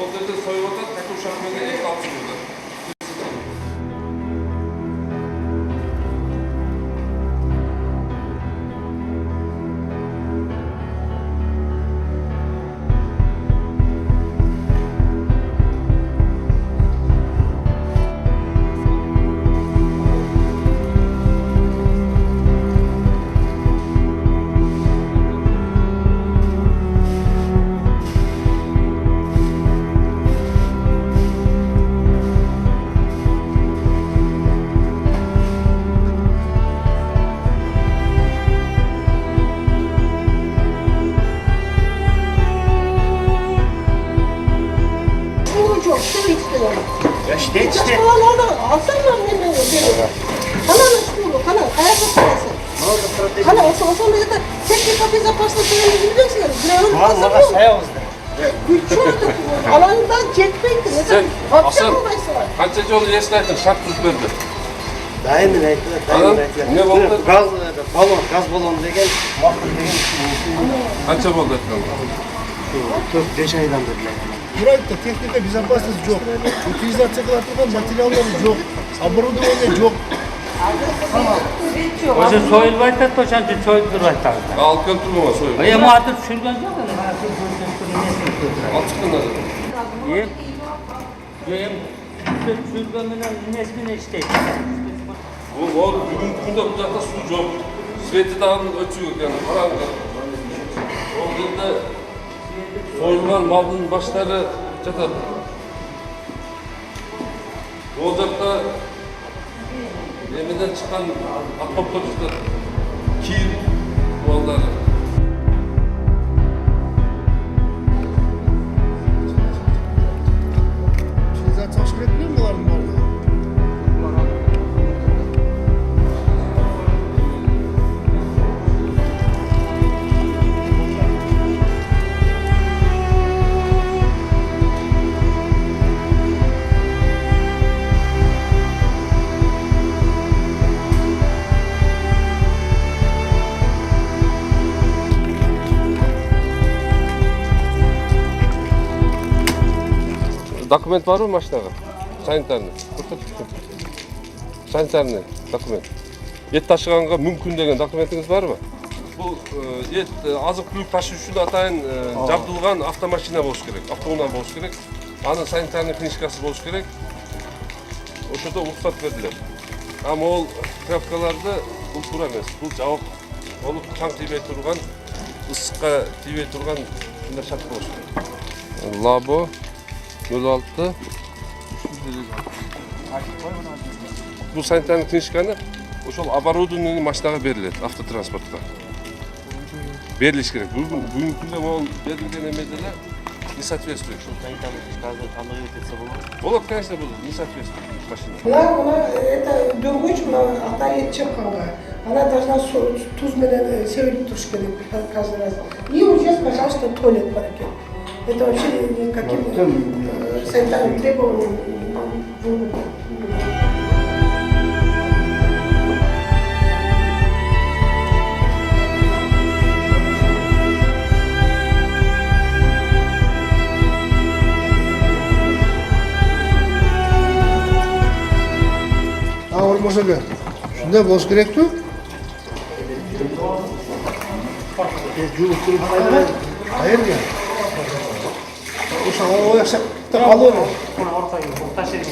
Ол жерде союп атат, как ушак менен эки алып чыгып атат. Ya işte. Alsana annemi. Kana şunu, kana kayakta parası. Kana o da teknik безопасности не bilirsin. Valla sayamızdı. Alanından çekmekti. Sen Hasan kança жолу эске айттың, шарт түзүп берди. Dayımın ayttılar. Ne oldu? Gaz balon degen, mahkum degen. Kança болду айткан? 4-5 aydan dediler. Burayda teknik безопасность yok. Utilizatsiya kılartılgan materyalları yok. Оборудование yok. O'sha so'yilib aytadi, o'shancha so'yilib aytadi. Alып kelip turma soyup. Endi hozir tushirgan yo'q endi. Alып чыкканда. Tushirgan bilan nimasi ishtaydi. Ол бүгүнкү күндө бул жакта суу жок. Свети дагы өчүк экен, караңгы. Ол жерде soyulgan malдын баштары жатат. Ол жакта немеден чыккан окоптор жатат. Кийин малдары. Utilizatsiya çıkıp etmiyor mu bunların malları? Документ барбы машинага? Санитарный. Санитарный документ. Эт ташыганга мүмкүн деген документиңиз барбы? Бул эт азык-түлүк ташуу үчүн атайын жабдылган автомашина болуш керек, автоунаа болуш керек. Анын санитарный книжкасы болуш керек. Ошодо уруксат бердилер. Ама ол крафкаларды бул туура эмес. Бул жабык болуп чаң тийбей турган, ысыкка тийбей турган ушундай шарт болуш керек. Лабо 06. Бул санитарный книжканы ошол оборудованный машинага берилет, автотранспортко. Берилиш керек. Бүгүнкү күндө могул берилген эмеде эле не соответствует. Болот, конечно, болот, не соответствует машина. Она это дөргөч, ата ет чыкканга. Она должна туз менен себелип туруш керек каждый раз. И здесь, пожалуйста, туалет бар экен. Это вообще никаким санитарным требованиям. Olmasa şunda boz gerekti. Hayır ya. O sana o yaşakta kalır. Ortaya taşıyın.